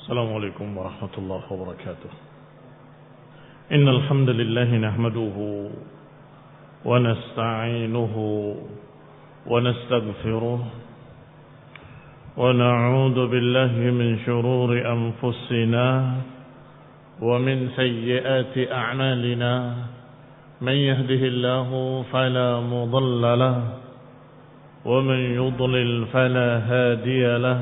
السلام عليكم ورحمة الله وبركاته. إن الحمد لله نحمده ونستعينه ونستغفره ونعوذ بالله من شرور أنفسنا ومن سيئات أعمالنا. من يهده الله فلا مضل له ومن يضلل فلا هادي له.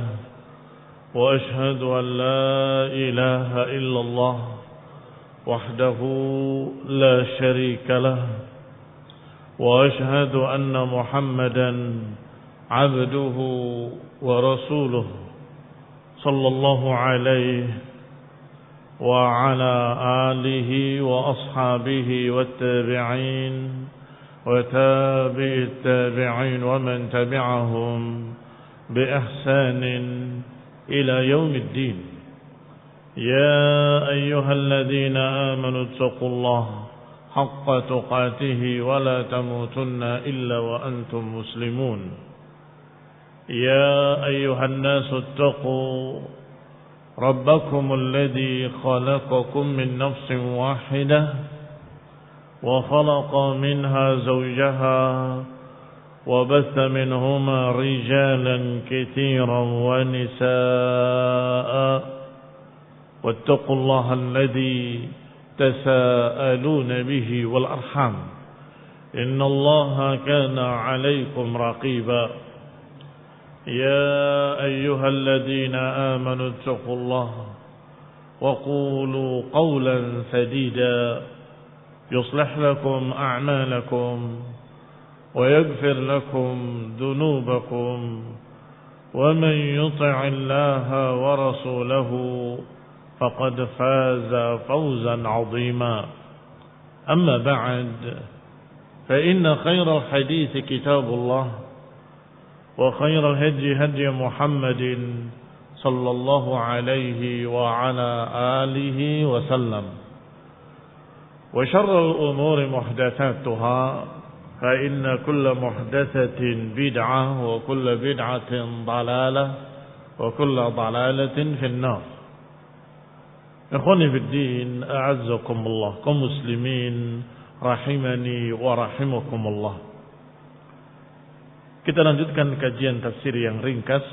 وأشهد أن لا إله إلا الله وحده لا شريك له. وأشهد أن محمدا عبده ورسوله صلى الله عليه وعلى آله وأصحابه والتابعين وتابع التابعين ومن تبعهم بإحسان إلى يوم الدين. يا أيها الذين آمنوا اتقوا الله حق تقاته ولا تموتن إلا وأنتم مسلمون. يا أيها الناس اتقوا ربكم الذي خلقكم من نفس واحدة وخلق منها زوجها وبث منهما رجالا كثيرا ونساء واتقوا الله الذي تساءلون به والأرحام إن الله كان عليكم رقيبا. يا أيها الذين آمنوا اتقوا الله وقولوا قولا سديدا يصلح لكم أعمالكم ويغفر لكم ذنوبكم ومن يطع الله ورسوله فقد فاز فوزا عظيما. أما بعد فإن خير الحديث كتاب الله وخير الهدي هدي محمد صلى الله عليه وعلى آله وسلم وشر الأمور محدثاتها فإن كل محدثة بدعة وكل بدعة ضلالة وكل ضلالة في النار. Ikhwani fiddin, a'azzakumullah, kaum muslimin rahimani wa rahimakumullah. Kita lanjutkan kajian tafsir yang ringkas.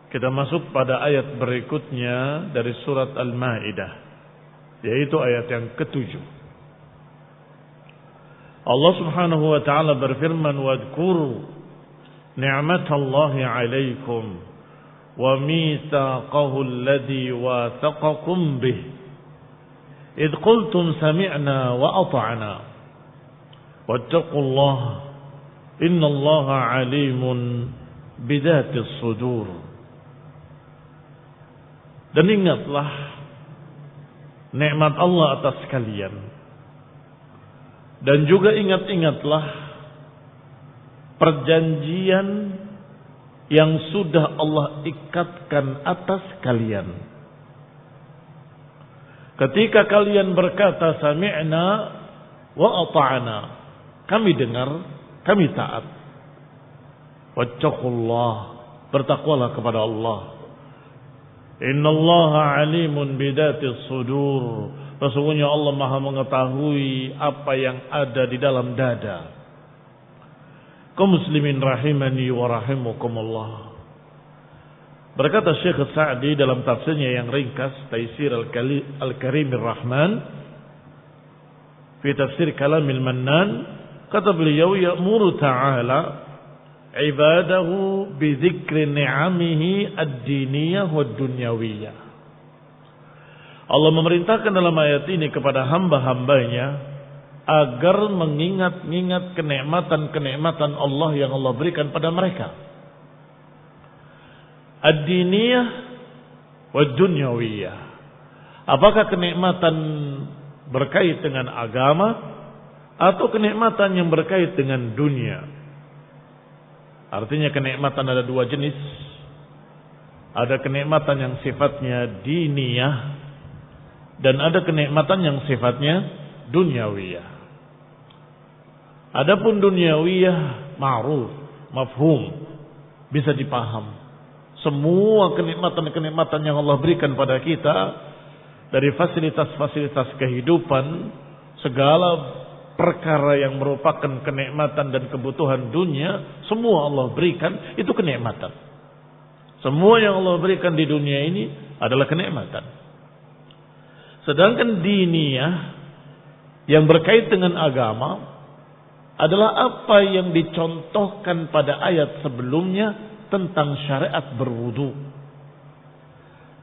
Kita masuk pada ayat berikutnya dari surat Al-Maidah, yaitu ayat yang ke-7. Allah Subhanahu wa taala berfirman, "Wadhkuru ni'matallahi 'alaikum wa mitsaqahu alladhi wathaqakum bih id qultum sami'na wa ata'na wattaqullaha innallaha 'alimun bidzatis sudur." Dan ingatlah nikmat Allah atas kalian, dan juga ingat-ingatlah perjanjian yang sudah Allah ikatkan atas kalian. Ketika kalian berkata sami'na wa ata'na, kami dengar, kami taat. Wattaqullah, bertakwalah kepada Allah. Innallaha alimun bidatis sudur, sesungguhnya Allah Maha mengetahui apa yang ada di dalam dada. Kaum muslimin rahimani wa rahimakumullah. Berkata Syekh Sa'di dalam tafsirnya yang ringkas, Taisir Al-Karimir Rahman fi tafsir Kalamil Mannan, kata beliau, ya'muru ta'ala ibadahu bi dzikri ni'amihi ad-diniyah wa ad-dunyawiyah. Allah memerintahkan dalam ayat ini kepada hamba-hambanya agar mengingat-ingat kenikmatan-kenikmatan Allah yang Allah berikan pada mereka. Ad-diniyah wa ad-dunyawiyah. Apakah kenikmatan berkait dengan agama atau kenikmatan yang berkait dengan dunia? Artinya kenikmatan ada dua jenis. Ada kenikmatan yang sifatnya diniyah dan ada kenikmatan yang sifatnya dunyawiyah. Adapun dunyawiyah ma'ruf, mafhum, bisa dipaham. Semua kenikmatan-kenikmatan yang Allah berikan pada kita, dari fasilitas-fasilitas kehidupan, segala perkara yang merupakan kenikmatan dan kebutuhan dunia, semua Allah berikan, itu kenikmatan. Semua yang Allah berikan di dunia ini adalah kenikmatan. Sedangkan diniyah yang berkait dengan agama adalah apa yang dicontohkan pada ayat sebelumnya tentang syariat berwudu.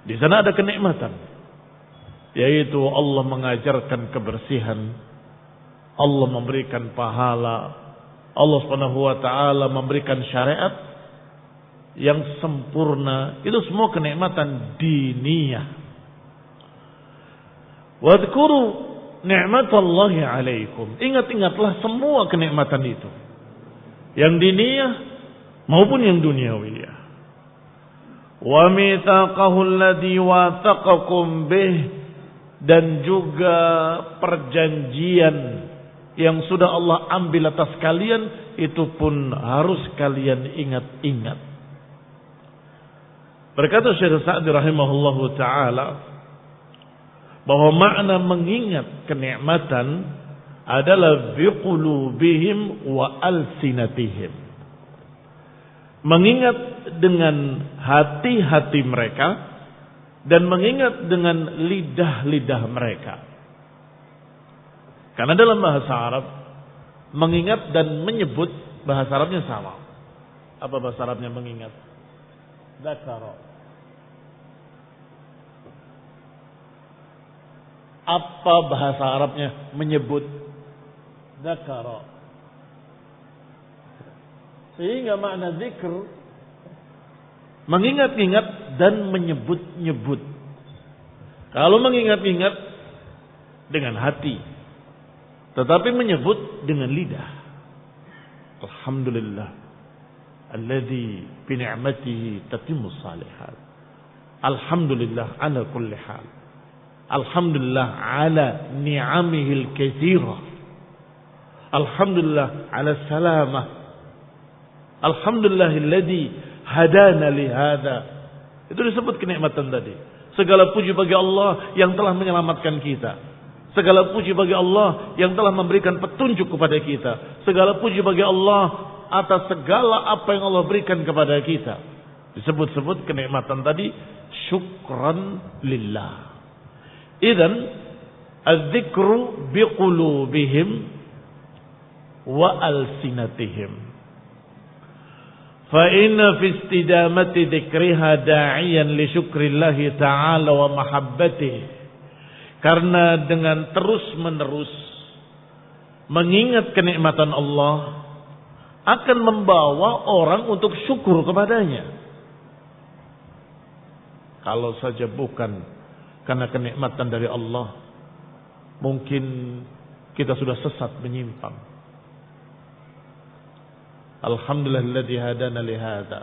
Di sana ada kenikmatan, yaitu Allah mengajarkan kebersihan, Allah memberikan pahala, Allah Subhanahu wa taala memberikan syariat yang sempurna. Itu semua kenikmatan diniyah. Wadhkuru ni'matallahi 'alaikum. Ingat-ingatlah semua kenikmatan itu, yang diniyah maupun yang duniawi. Wa mitsaqahu alladhi wathaqakum bih, dan juga perjanjian yang sudah Allah ambil atas kalian, itu pun harus kalian ingat-ingat. Berkata Syekh Sa'di rahimahullahu taala bahwa makna mengingat kenikmatan adalah biqulubihim wa alsinatihim. Mengingat dengan hati-hati mereka dan mengingat dengan lidah-lidah mereka. Karena dalam bahasa Arab, mengingat dan menyebut bahasa Arabnya sama. Apa bahasa Arabnya mengingat? Dzakara. Apa bahasa Arabnya menyebut? Dzakara. Sehingga makna zikr mengingat-ingat dan menyebut-nyebut. Kalau mengingat-ingat dengan hati, tetapi menyebut dengan lidah. Alhamdulillah alladzi bi ni'matihi tatimmus shalihat. Alhamdulillah ala kulli hal. Alhamdulillah ala ni'amihil katsirah. Alhamdulillah ala salamah. Alhamdulillahilladzi hadana lihada. Itu disebut kenikmatan tadi. Segala puji bagi Allah yang telah menyelamatkan kita. Segala puji bagi Allah yang telah memberikan petunjuk kepada kita. Segala puji bagi Allah atas segala apa yang Allah berikan kepada kita. Disebut-sebut kenikmatan tadi syukran lillah. Idzan az-dzikru biqulubihim wa alsinatihim. فَإِنَّ فِي اسْتِدَامَةِ ذِكْرِهَا دَاعِيًا لِشُكْرِ اللَّهِ تَعَالَى وَمَحَبَّتِهِ. Karena dengan terus-menerus mengingat kenikmatan Allah akan membawa orang untuk syukur kepadanya. Kalau saja bukan karena kenikmatan dari Allah, mungkin kita sudah sesat menyimpang. Alhamdulillahilladzi hadana li hadza.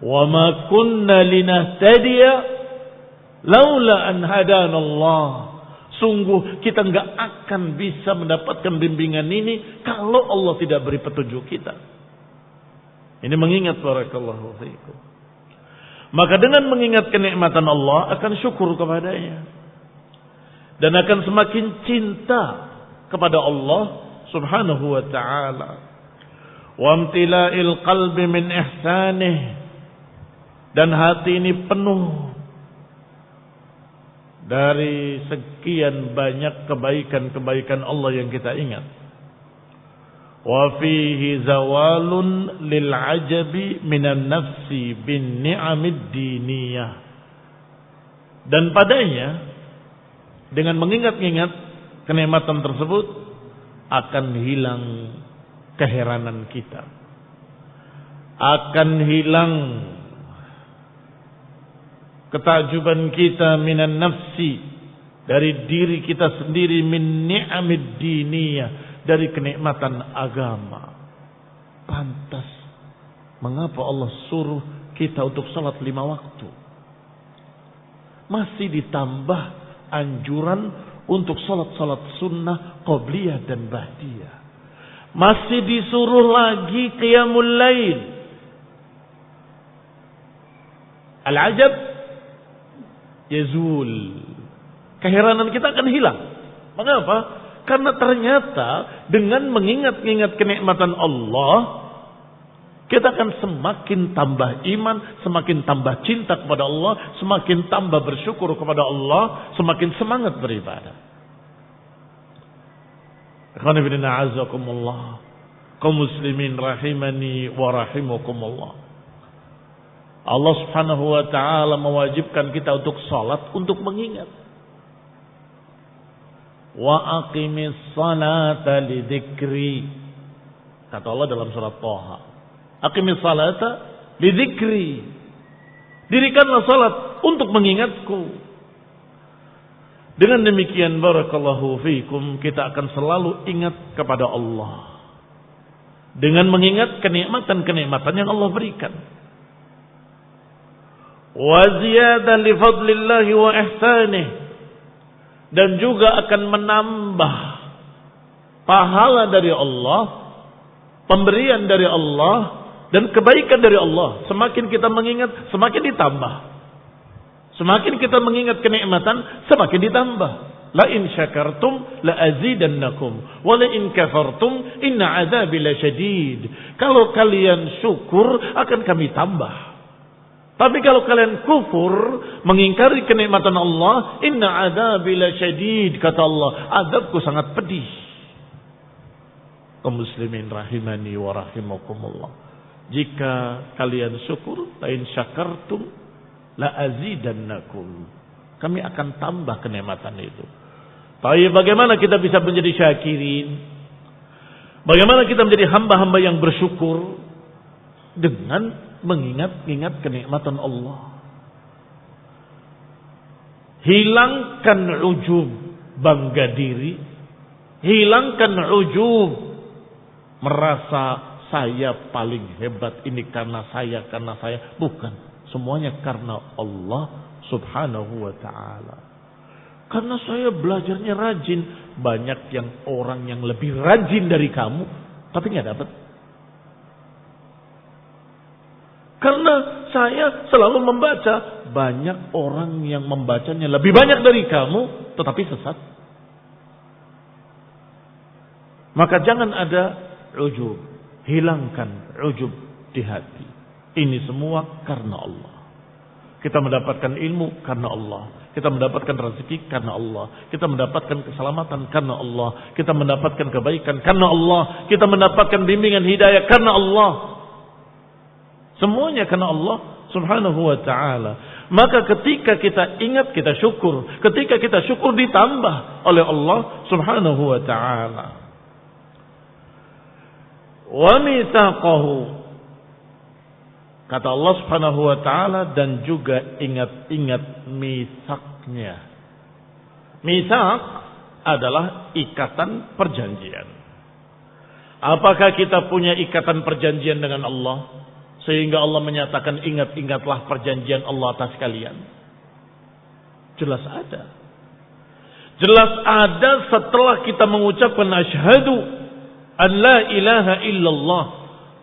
Wa ma kunna linahtadiya laula an hadana Allah. Sungguh kita enggak akan bisa mendapatkan bimbingan ini kalau Allah tidak beri petunjuk kita. Ini mengingat, barakallahu fiikum. Maka dengan mengingat kenikmatan Allah akan syukur kepadanya. Dan akan semakin cinta kepada Allah Subhanahu wa ta'ala. Wamtila'il qalbi min ihsanih, dan hati ini penuh dari sekian banyak kebaikan-kebaikan Allah yang kita ingat. Wa fihi zawalun lil ajabi minan nafsi bin ni'amid diniyah, dan padanya dengan mengingat-ingat kenikmatan tersebut akan hilang keheranan kita, akan hilang ketakjuban kita minan nafsi, dari diri kita sendiri, min ni'amid diniyah, dari kenikmatan agama. Pantas mengapa Allah suruh kita untuk salat 5 waktu, masih ditambah anjuran untuk salat-salat sunnah qabliyah dan ba'diyah. Masih disuruh lagi qiyamul lail. Al-ajab yazul. Keheranan kita akan hilang. Mengapa? Karena ternyata dengan mengingat-ingat kenikmatan Allah, kita akan semakin tambah iman, semakin tambah cinta kepada Allah, semakin tambah bersyukur kepada Allah, semakin semangat beribadah. Ikhwan fillah a'azzakumullah. Kaum muslimin rahimani wa rahimakumullah. Allah Subhanahu wa taala mewajibkan kita untuk salat, untuk mengingat. Wa aqimis salata lidzikri. Kata Allah dalam surat Thaha. Aqimis salata lidzikri. Dirikanlah salat untuk mengingatku. Dengan demikian barakallahu fiikum, kita akan selalu ingat kepada Allah. Dengan mengingat kenikmatan-kenikmatan yang Allah berikan. Wa ziyadan li fadlillahi wa ihsanih. Dan juga akan menambah pahala dari Allah, pemberian dari Allah, dan kebaikan dari Allah. Semakin kita mengingat, semakin ditambah. Semakin kita mengingat kenikmatan, semakin ditambah. La in syakartum la azidannakum wa la in kafartum inna adzabi lasyadid. Kalau kalian syukur akan kami tambah. Tapi kalau kalian kufur, mengingkari kenikmatan Allah, inna adzabi lasyadid, kata Allah, azabku sangat pedih. Kaum muslimin rahimani wa rahimakumullah. Jika kalian syukur, la in syakartum la azidannakum. Kami akan tambah kenikmatan itu. Tapi bagaimana kita bisa menjadi syakirin? Bagaimana kita menjadi hamba-hamba yang bersyukur? Dengan mengingat-ingat kenikmatan Allah. Hilangkan ujub, bangga diri. Hilangkan ujub, merasa saya paling hebat, ini karena saya. Bukan, semuanya karena Allah Subhanahu wa ta'ala. Karena saya belajarnya rajin. Banyak orang yang lebih rajin dari kamu, tapi nggak dapat. Karena saya selalu membaca. Banyak orang yang membacanya lebih banyak dari kamu, tetapi sesat. Maka jangan ada ujub. Hilangkan ujub di hati. Ini semua karena Allah. Kita mendapatkan ilmu karena Allah. Kita mendapatkan rezeki karena Allah. Kita mendapatkan keselamatan karena Allah. Kita mendapatkan kebaikan karena Allah. Kita mendapatkan bimbingan hidayah karena Allah. Semuanya karena Allah Subhanahu wa ta'ala. Maka ketika kita ingat, kita syukur. Ketika kita syukur, ditambah oleh Allah Subhanahu wa ta'ala. Wa mitsaqahu. Kata Allah Subhanahu wa ta'ala, dan juga ingat-ingat mitsaqnya. Mitsaq adalah ikatan perjanjian. Apakah kita punya ikatan perjanjian dengan Allah? Sehingga Allah menyatakan ingat-ingatlah perjanjian Allah atas kalian. Jelas ada. Jelas ada setelah kita mengucapkan asyhadu an la ilaha illallah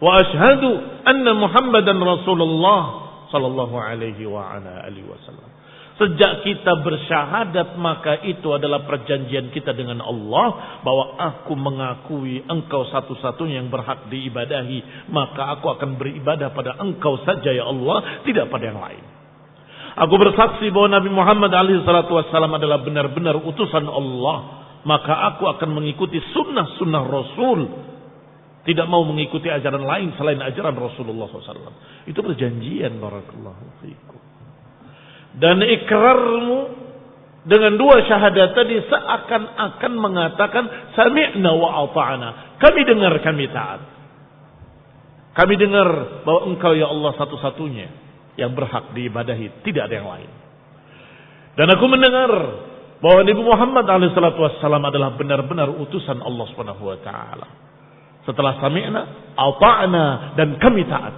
wa asyhadu anna Muhammadan Rasulullah sallallahu alaihi wa ala alihi wasallam. Sejak kita bersyahadat, maka itu adalah perjanjian kita dengan Allah, bahwa aku mengakui engkau satu-satunya yang berhak diibadahi, maka aku akan beribadah pada engkau saja ya Allah, tidak pada yang lain. Aku bersaksi bahwa Nabi Muhammad SAW adalah benar-benar utusan Allah, maka aku akan mengikuti sunnah-sunnah Rasul, tidak mau mengikuti ajaran lain selain ajaran Rasulullah SAW. Itu perjanjian, barakallahu fiikum. Dan ikrarmu dengan dua syahadat tadi seakan-akan mengatakan sami'na wa ata'na. Kami dengar, kami taat. Kami dengar bahwa engkau ya Allah satu-satunya yang berhak diibadahi, tidak ada yang lain. Dan aku mendengar bahwa Nabi Muhammad SAW adalah benar-benar utusan Allah Subhanahu wa taala. Setelah sami'na, ata'na, dan kami taat.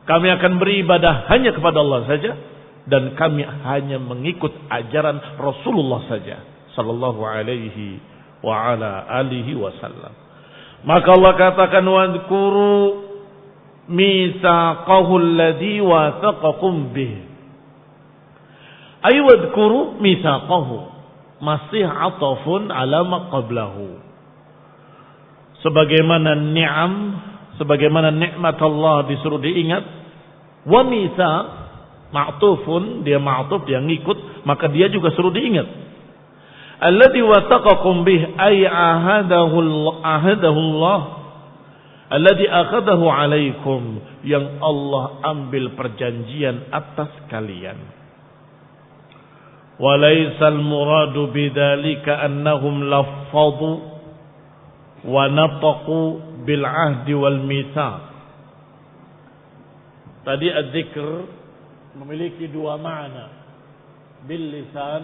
Kami akan beribadah hanya kepada Allah saja, dan kami hanya mengikut ajaran Rasulullah saja sallallahu alaihi wa ala alihi wasallam. Maka Allah katakan, wadhkuru mitsaqahu alladhi wathaqakum bih. Ay wadhkuru mitsaqahu. Masih atafun ala ma qablahu. Sebagaimana nikmat Allah disuruh diingat, wa mitsaq ma'tufun, dia ma'tuf, dia ngikut, maka dia juga suruh diingat. Alladzi wathaqakum bih ay ahadahu Allah alladzi akhadahu alaikum, yang Allah ambil perjanjian atas kalian. Walaisal muradu bidzalika annahum laffadhu wa nataqu bil ahdi wal mitsaq. Tadi az-zikr memiliki dua makna, bil lisan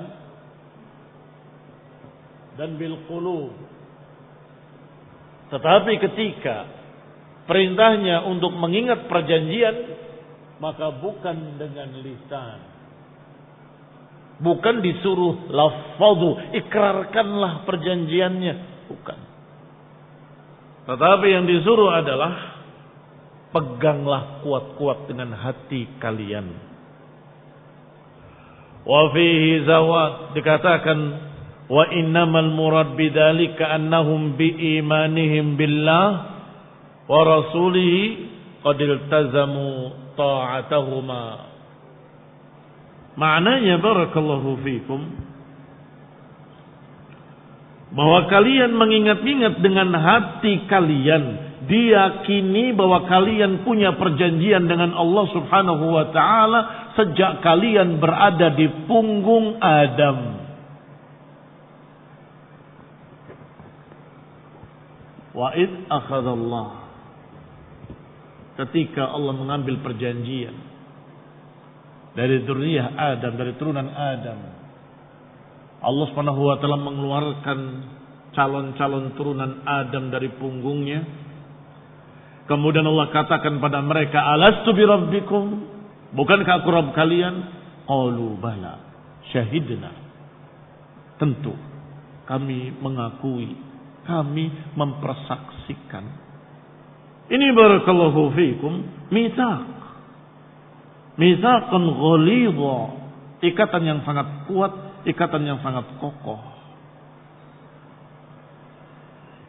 dan bil qulub. Tetapi ketika perintahnya untuk mengingat perjanjian, maka bukan dengan lisan. Bukan disuruh lafadhu, ikrarkanlah perjanjiannya. Bukan. Tetapi yang disuruh adalah peganglah kuat-kuat dengan hati kalian. Wa fihi zawad, dikatakan wa innamal murad bidzalika annahum bi imanihim billah wa rasulihi qad iltazamu ta'atahuma. Maknanya barakallahu fikum, bahwa kalian mengingat-ingat dengan hati kalian, diyakini bahwa kalian punya perjanjian dengan Allah Subhanahu wa taala sejak kalian berada di punggung Adam. Wa id akhadallah, ketika Allah mengambil perjanjian dari dzurriyyah Adam, dari turunan Adam, Allah Subhanahu wa taala mengeluarkan calon-calon turunan Adam dari punggungnya. Kemudian Allah katakan pada mereka, alastu bi rabbikum, bukankah aku Rabb kalian? Qalu bala syahidna, tentu kami mengakui, kami mempersaksikan. Ini barakallahu fikum mitsaq, mitsaqan ghalidha, ikatan yang sangat kuat, ikatan yang sangat kokoh.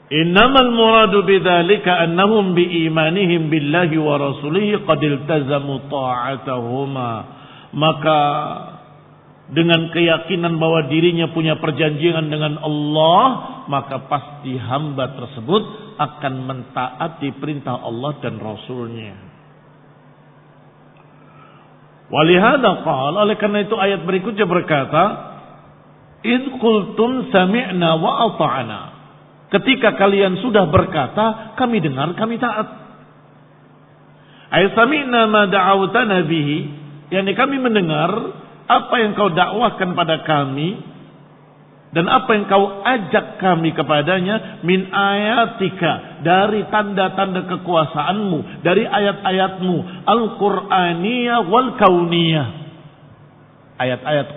Innamal muradu bidzalika annahum biimanihim billahi wa rasulihi qad iltazamu ta'atahuma. Maka dengan keyakinan bahwa dirinya punya perjanjian dengan Allah, maka pasti hamba tersebut akan mentaati perintah Allah dan Rasulnya. Walihada qala, oleh karena itu ayat berikutnya berkata, id qultum sami'na wa ata'na, ketika kalian sudah berkata, kami dengar, kami taat. Ay sami'na ma da'awtana bihi, yakni kami mendengar apa yang kau dakwahkan pada kami dan apa yang kau ajak kami kepadanya, min ayatika, dari tanda-tanda kekuasaanmu, dari ayat-ayatmu, al-Qur'aniyah wal kauniyah, ayat-ayat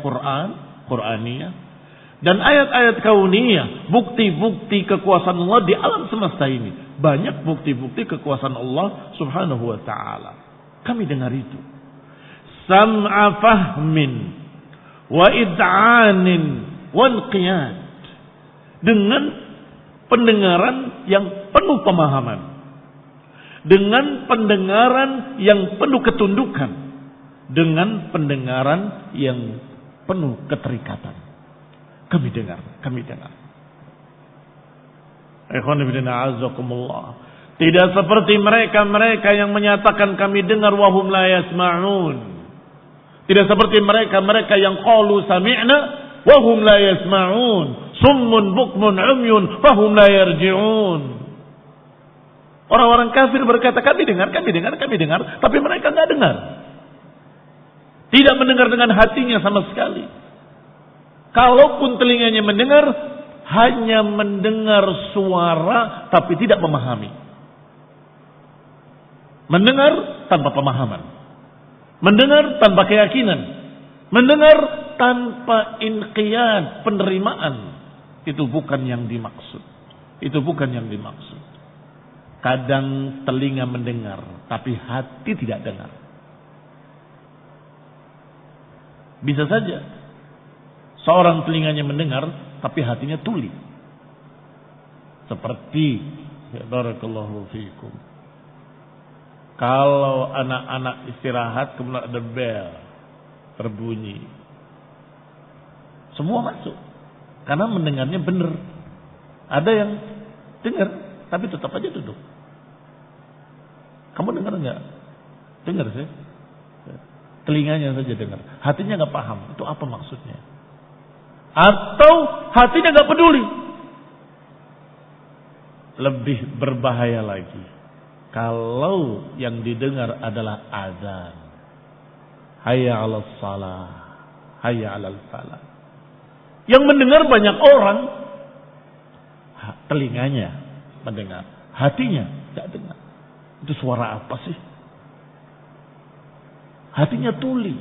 Qur'aniyah dan ayat-ayat kauniyah, bukti-bukti kekuasaan Allah di alam semesta ini. Banyak bukti-bukti kekuasaan Allah Subhanahu wa taala. Kami dengar itu. Sam'a fahmin wa id'anin wal qiyad, dengan pendengaran yang penuh pemahaman, dengan pendengaran yang penuh ketundukan, dengan pendengaran yang penuh keterikatan. Kami dengar, kami dengar. Ikhwan fillah a'azzakumullah. Tidak seperti mereka yang menyatakan kami dengar wahum la yasma'un. Tidak seperti mereka yang qalu sami'na wahum la yasma'un, summun bukmun umyun fahum la yarji'un. Orang-orang kafir berkata kami dengar, tapi mereka enggak dengar. Tidak mendengar dengan hatinya sama sekali. Kalaupun telinganya mendengar, hanya mendengar suara tapi tidak memahami. Mendengar tanpa pemahaman. Mendengar tanpa keyakinan. Mendengar tanpa inqiyad, penerimaan. Itu bukan yang dimaksud. Itu bukan yang dimaksud. Kadang telinga mendengar, tapi hati tidak dengar. Bisa saja Seorang telinganya mendengar, tapi hatinya tuli. Seperti, ya barakallahu fiikum, kalau anak-anak istirahat kemudian ada bel berbunyi, semua masuk karena mendengarnya benar. Ada yang dengar tapi tetap aja duduk. Kamu dengar nggak? Dengar sih. Telinganya saja dengar, hatinya nggak paham itu apa maksudnya. Atau hatinya nggak peduli. Lebih berbahaya lagi kalau yang didengar adalah azan. Hayya 'alas shalah, hayya 'alal falah. Yang mendengar banyak orang, telinganya mendengar, hatinya tidak dengar. Itu suara apa sih? Hatinya tuli.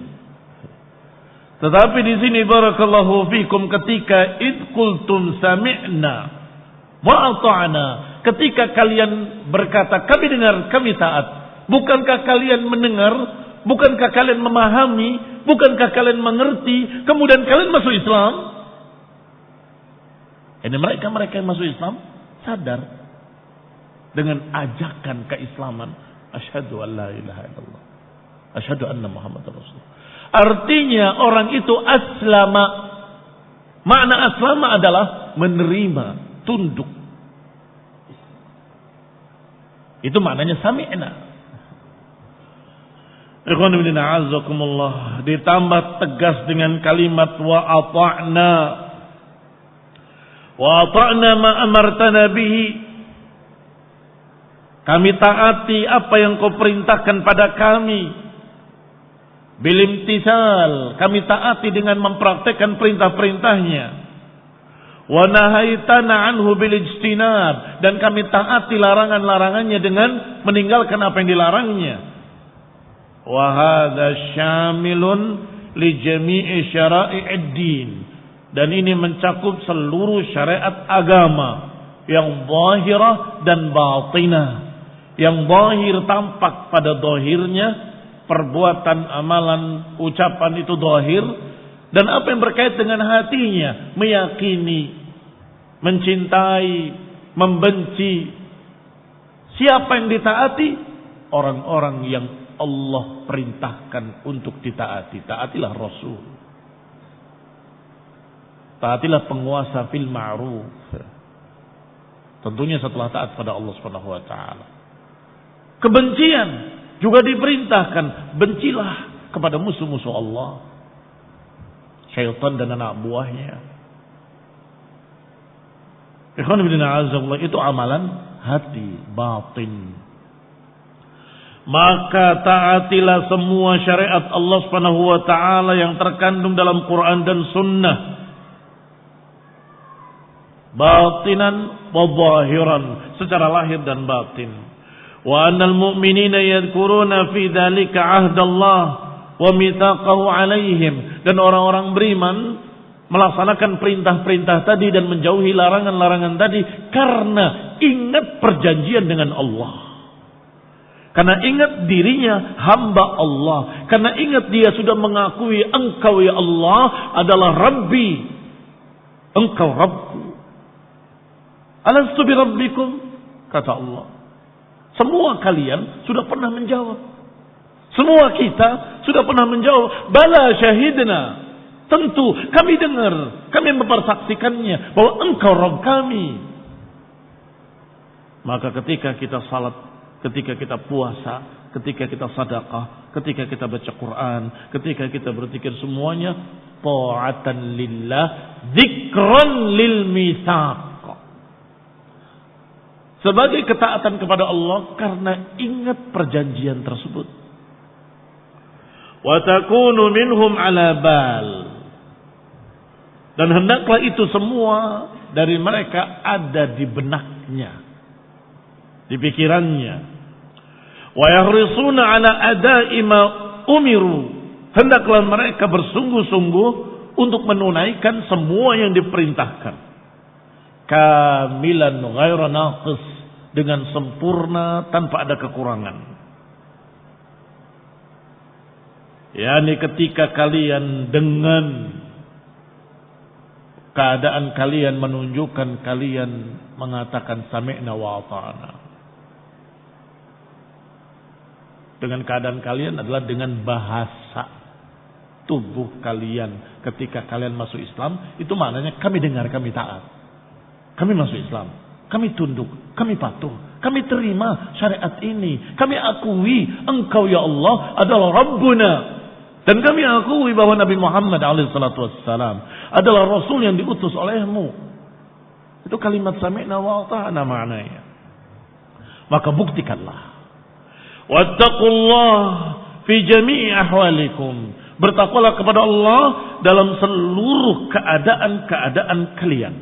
Tetapi di sini barakallahu fikum, ketika id qultum sami'na wa ata'na, ketika kalian berkata kami dengar, kami taat, bukankah kalian mendengar, bukankah kalian memahami, bukankah kalian mengerti, kemudian kalian masuk Islam? Ini mereka yang masuk Islam sadar dengan ajakan keislaman, asyhadu an la ilaha illallah, asyhadu anna Muhammadar Rasulullah. Artinya orang itu aslama. Makna aslama adalah menerima, tunduk. Itu maknanya sami'na. Ikhwan fillah a'azzakumullah, ditambah tegas dengan kalimat wa ata'na. Wa ata'na ma amartana bihi. Kami taati apa yang kau perintahkan pada kami. Bilimtisal, kami taati dengan mempraktekkan perintah-perintahnya. Wa nahaitana anhu bilijtinab, dan kami taati larangan-larangannya dengan meninggalkan apa yang dilarangnya. Wa hadza syamilun li jami'i syara'i'id din, dan ini mencakup seluruh syariat agama yang zahirah dan batinah. Yang zahir tampak pada zahirnya, perbuatan, amalan, ucapan itu zahir, dan apa yang berkait dengan hatinya, meyakini, mencintai, membenci. Siapa yang ditaati? Orang-orang yang Allah perintahkan untuk ditaati. Taatilah Rasul. Taatilah penguasa fil ma'ruf. Tentunya setelah taat pada Allah Subhanahu wa taala. Kebencian juga diperintahkan, bencilah kepada musuh-musuh Allah, syaitan dan anak buahnya. Ikhwan fillah azzakumullah, itu amalan hati, batin. Maka taatilah semua syariat Allah Subhanahu wa taala yang terkandung dalam Quran dan Sunnah, batinan wa zahiran, secara lahir dan batin. Wa annal mu'minina yadhkuruna fi dzalika 'ahdallah wa mitsaqahu 'alaihim, dan orang-orang beriman melaksanakan perintah-perintah tadi dan menjauhi larangan-larangan tadi karena ingat perjanjian dengan Allah. Karena ingat dirinya hamba Allah, karena ingat dia sudah mengakui engkau ya Allah adalah Rabbi, engkau Rabbku. Alastu bi rabbikum, kata Allah. Semua kalian sudah pernah menjawab. Semua kita sudah pernah menjawab. Bala syahidna. Tentu kami dengar, kami mempersaksikannya bahwa engkau Rabb kami. Maka ketika kita salat, ketika kita puasa, ketika kita sedekah, ketika kita baca Quran, ketika kita berzikir, semuanya ta'atan lillah, dzikran lil mitsaq. Sebagai ketaatan kepada Allah karena ingat perjanjian tersebut. Wa takunu minhum ala bal, dan hendaklah itu semua dari mereka ada di benaknya, di pikirannya. Wa yahrisuna ala ada'i ma umiru, hendaklah mereka bersungguh-sungguh untuk menunaikan semua yang diperintahkan. Kamilan ghaira naqis, dengan sempurna tanpa ada kekurangan. yakni ketika kalian dengan keadaan kalian menunjukkan kalian mengatakan sami'na wa ata'na. Dengan keadaan kalian adalah dengan bahasa tubuh kalian ketika kalian masuk Islam, itu maknanya kami dengar, kami taat. Kami masuk Islam, kami tunduk, kami patuh, kami terima syariat ini, kami akui Engkau ya Allah adalah Rabbuna, dan kami akui bahwa Nabi Muhammad SAW adalah Rasul yang diutus olehmu. Itu kalimat sami'na wa ata'na maknanya. Maka buktikanlah. Wattaqullah fi jami'i ahwalikum. Bertakwalah kepada Allah dalam seluruh keadaan-keadaan kalian.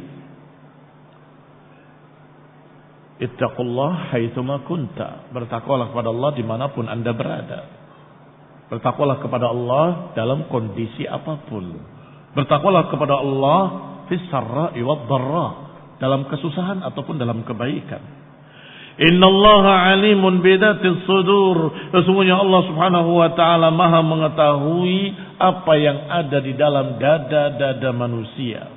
Ittaqullah haitsuma kunta. Bertakwalah kepada Allah dimanapun Anda berada. Bertakwalah kepada Allah dalam kondisi apapun. Bertakwalah kepada Allah fis sarra'i wad dharra, dalam kesusahan ataupun dalam kebaikan. Innallaha alimun bidatis sudur. Sesungguhnya Allah Subhanahu wa taala Maha mengetahui apa yang ada di dalam dada-dada manusia.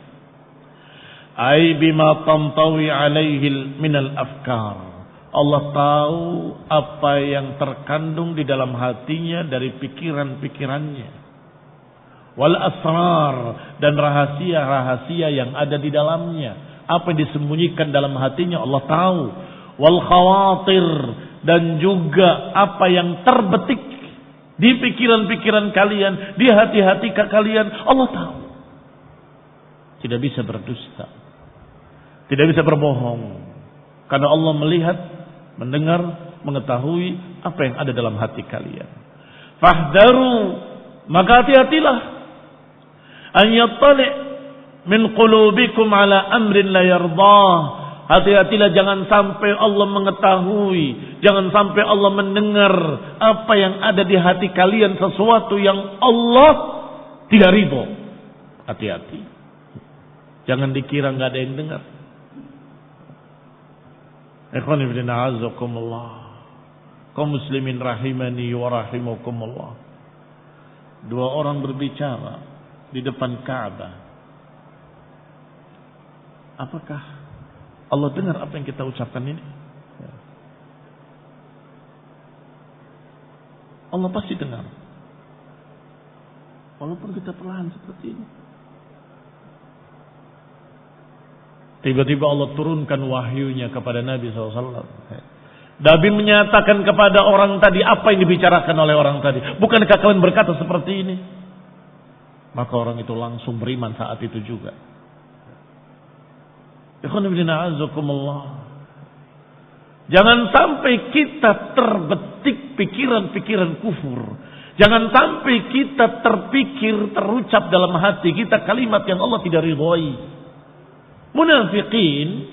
Ai bima tamtawi alaihi minal afkar. Allah tahu apa yang terkandung di dalam hatinya dari pikiran-pikirannya. Wal asrar, dan rahasia-rahasia yang ada di dalamnya. Apa yang disembunyikan dalam hatinya Allah tahu. Wal khawatir, dan juga apa yang terbetik di pikiran-pikiran kalian, di hati-hati kalian, Allah tahu. Tidak bisa berdusta, tidak bisa berbohong, karena Allah melihat, mendengar, mengetahui apa yang ada dalam hati kalian. Fahdharu, maka hati-hatilah, an yattali' min qulubikum ala amrin la yardah. Hati-hatilah, jangan sampai Allah mengetahui, jangan sampai Allah mendengar apa yang ada di hati kalian, sesuatu yang Allah tidak ridho. Hati-hati, jangan dikira nggak ada yang dengar. Ikhwan ibn a'azakumullah, kaum muslimin rahimani wa rahimakumullah. Dua orang berbicara di depan Ka'bah. Apakah Allah dengar apa yang kita ucapkan ini? Allah pasti dengar, walaupun kita perlahan seperti ini. Tiba-tiba Allah turunkan wahyunya kepada Nabi SAW. Nabi menyatakan kepada orang tadi apa yang dibicarakan oleh orang tadi. Bukankah kalian berkata seperti ini? Maka orang itu langsung beriman saat itu juga. Jangan sampai kita terbetik pikiran-pikiran kufur. Jangan sampai kita terpikir, terucap dalam hati kita kalimat yang Allah tidak ridhoi. Munafiqin,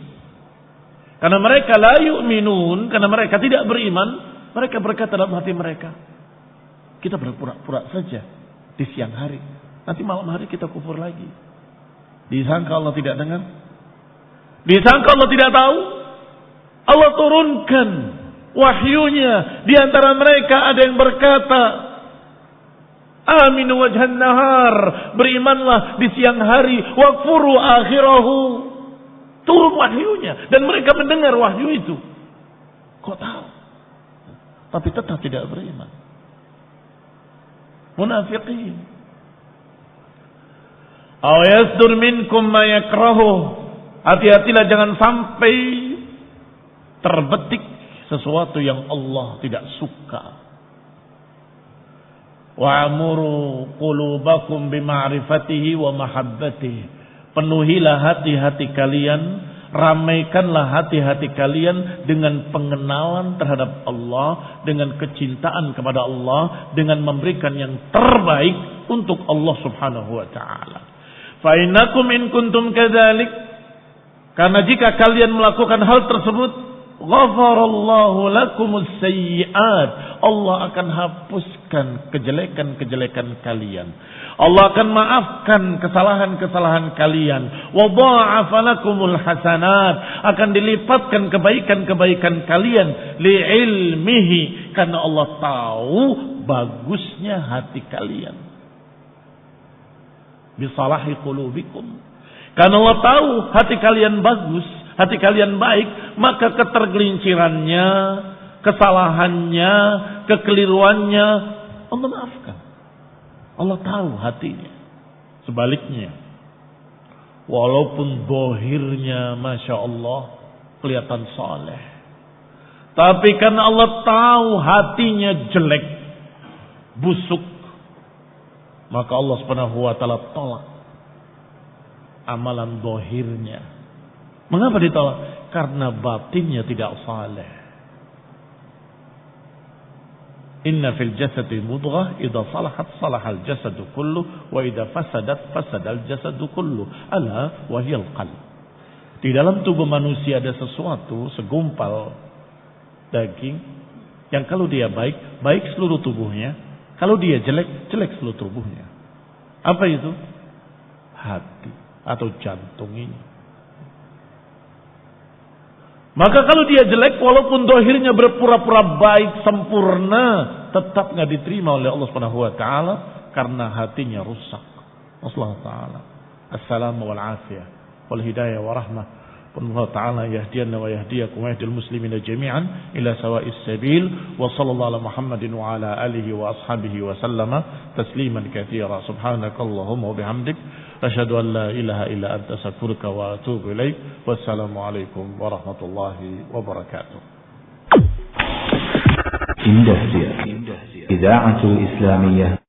karena mereka la yu'minun, karena mereka tidak beriman, mereka berkata dalam hati mereka, kita berpura-pura saja di siang hari, nanti malam hari kita kufur lagi. Disangka Allah tidak dengar, disangka Allah tidak tahu. Allah turunkan wahyunya. Di antara mereka ada yang berkata, aminu wajhan nahar, berimanlah di siang hari, wakfuru akhirahu. Turun wahyunya dan mereka mendengar wahyu itu. Kok tahu? Tapi tetap tidak beriman. Munafiqin. Aw yasdur minkum ma yakrahu. Hati-hatilah jangan sampai terbetik sesuatu yang Allah tidak suka. Wa'amuru qulubakum bima'rifatihi wa mahabbatihi. Penuhilah hati-hati kalian, ramaikanlah hati-hati kalian dengan pengenalan terhadap Allah, dengan kecintaan kepada Allah, dengan memberikan yang terbaik untuk Allah Subhanahu wa taala. Fa innakum in kuntum kadzalik, karena jika kalian melakukan hal tersebut, ghafarallahu lakumus sayyi'at, Allah akan hapuskan kejelekan-kejelekan kalian. Allah akan maafkan kesalahan-kesalahan kalian. Wa dha'afa lakumul hasanat, akan dilipatkan kebaikan-kebaikan kalian li'ilmihi, karena Allah tahu bagusnya hati kalian. Bisalahi qulubikum, Karena Allah tahu hati kalian bagus, hati kalian baik, maka ketergelincirannya, kesalahannya, kekeliruannya Allah maafkan. Allah tahu hatinya. Sebaliknya, walaupun zahirnya Masya Allah kelihatan saleh, tapi karena Allah tahu hatinya jelek, busuk, maka Allah Subhanahu wa taala tolak amalan zahirnya. Mengapa ditolak? Karena batinnya tidak saleh. Inna fil jasadi mudghah idza salahat salahal jasadu kullu wa idza fasadat fasadal jasadu kullu ala wa hiyal qalb. Di dalam tubuh manusia ada sesuatu segumpal daging yang kalau dia baik, baik seluruh tubuhnya. Kalau dia jelek, jelek seluruh tubuhnya. Apa itu? Hati atau jantung ini. Maka kalau dia jelek, walaupun dohirnya berpura-pura baik, sempurna, tetap nggak diterima oleh Allah Subhanahu Wa Taala karena hatinya rusak. Allah Taala. Assalamu wal afiyah wal hidayah wa rahmah. Allah Taala yahdiyana wa yahdiyakum wa yahdil muslimina jami'an ila sawa'is sabil. Wa sallallahu ala Muhammadin wa ala alihi wa ashabihi wa sallama tasliman katsira. Subhanakallahumma wa bihamdik asyhadu an la ilaha illa anta astaghfiruka wa atubu ilaik. Wassalamu alaikum warahmatullahi wabarakatuh. Indahsir Ida'atul Islamiyah